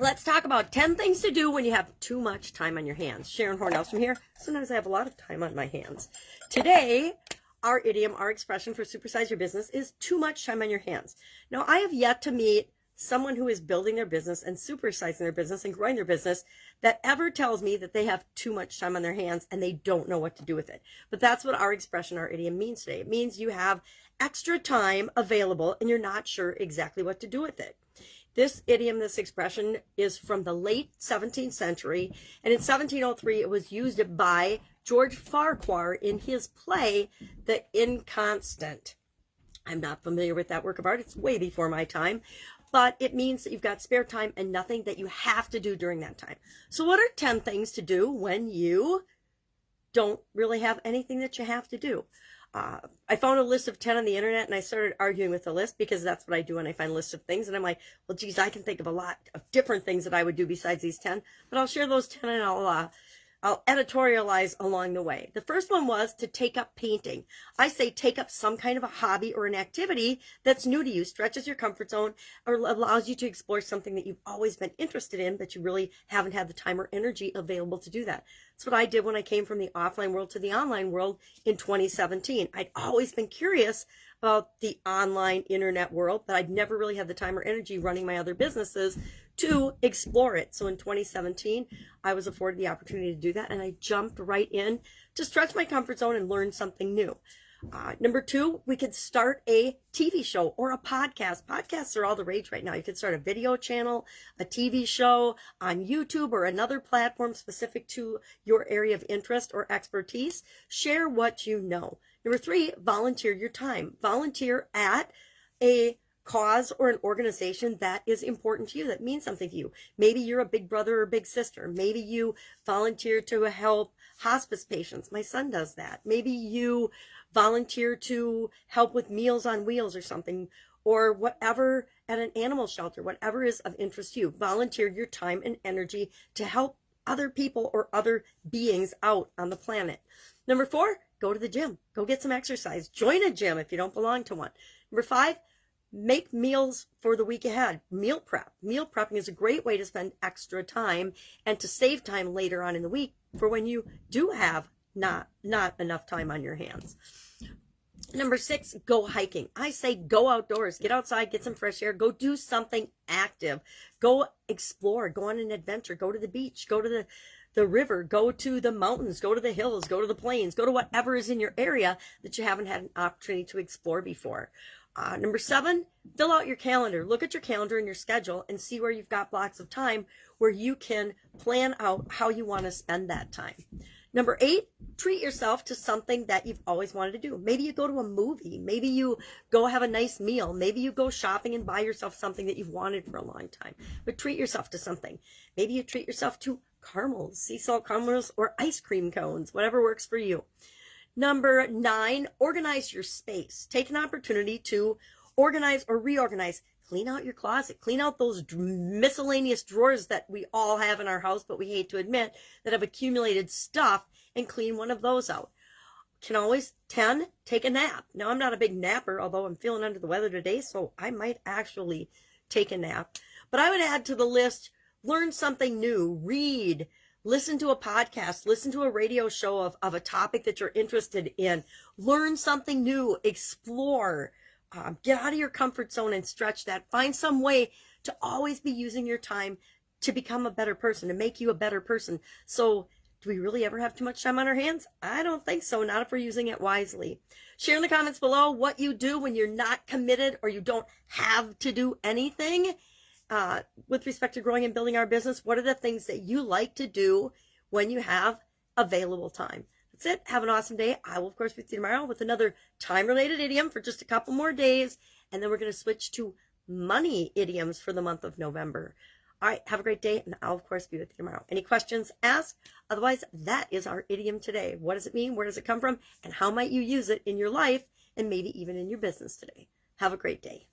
Let's talk about 10 things to do when you have too much time on your hands. Sharon Horne-Ellstrom here. Sometimes I have a lot of time on my hands. Today, our idiom, our expression for supersize your business is too much time on your hands. Now, I have yet to meet someone who is building their business and supersizing their business and growing their business that ever tells me that they have too much time on their hands and they don't know what to do with it. But that's what our expression, our idiom means today. It means you have extra time available and you're not sure exactly what to do with it. This idiom, this expression, is from the late 17th century, and in 1703 it was used by George Farquhar in his play, The Inconstant. I'm not familiar with that work of art. It's way before my time, but it means that you've got spare time and nothing that you have to do during that time. So what are 10 things to do when you don't really have anything that you have to do? I found a list of 10 on the internet and I started arguing with the list because that's what I do when I find lists of things. And I'm like, well, geez, I can think of a lot of different things that I would do besides these 10, but I'll share those 10 and I'll editorialize along the way. The first one was to take up painting. I say take up some kind of a hobby or an activity that's new to you, stretches your comfort zone, or allows you to explore something that you've always been interested in, but you really haven't had the time or energy available to do that. That's what I did when I came from the offline world to the online world in 2017. I'd always been curious about the online internet world, but I'd never really had the time or energy running my other businesses to explore it. So in 2017, I was afforded the opportunity to do that, and I jumped right in to stretch my comfort zone and learn something new. Number 2, we could start a TV show or a podcast. Podcasts are all the rage right now. You could start a video channel, a TV show on YouTube or another platform specific to your area of interest or expertise. Share what you know. Number 3, volunteer your time. Volunteer at a cause or an organization that is important to you, that means something to you. Maybe you're a big brother or big sister. Maybe you volunteer to help hospice patients. My son does that. Maybe you volunteer to help with Meals on Wheels or something, or whatever at an animal shelter, whatever is of interest to you. Volunteer your time and energy to help other people or other beings out on the planet. Number 4, go to the gym. Go get some exercise. Join a gym if you don't belong to one. Number 5, make meals for the week ahead. Meal prep. Meal prepping is a great way to spend extra time and to save time later on in the week for when you do have not enough time on your hands. Number 6, go hiking. I say go outdoors, get outside, get some fresh air, go do something active, go explore, go on an adventure, go to the beach, go to the river, go to the mountains, go to the hills, go to the plains, go to whatever is in your area that you haven't had an opportunity to explore before. Number 7, fill out your calendar. Look at your calendar and your schedule and see where you've got blocks of time where you can plan out how you want to spend that time. Number 8, treat yourself to something that you've always wanted to do. Maybe you go to a movie. Maybe you go have a nice meal. Maybe you go shopping and buy yourself something that you've wanted for a long time. But treat yourself to something. Maybe you treat yourself to caramels, sea salt caramels, or ice cream cones, whatever works for you. Number 9, organize your space. Take an opportunity to organize or reorganize. Clean out your closet. Clean out those miscellaneous drawers that we all have in our house, but we hate to admit, that have accumulated stuff, and clean one of those out. Can always, 10, take a nap. Now, I'm not a big napper, although I'm feeling under the weather today, so I might actually take a nap. But I would add to the list, learn something new, read, listen to a podcast, listen to a radio show of a topic that you're interested in, learn something new, explore, get out of your comfort zone and stretch that. Find some way to always be using your time to become a better person, to make you a better person. So do we really ever have too much time on our hands? I don't think so, not if we're using it wisely. Share in the comments below what you do when you're not committed or you don't have to do anything. With respect to growing and building our business, what are the things that you like to do when you have available time? That's it. Have an awesome day. I will, of course, be with you tomorrow with another time-related idiom for just a couple more days. And then we're going to switch to money idioms for the month of November. All right. Have a great day. And I'll, of course, be with you tomorrow. Any questions? Ask. Otherwise, that is our idiom today. What does it mean? Where does it come from? And how might you use it in your life and maybe even in your business today? Have a great day.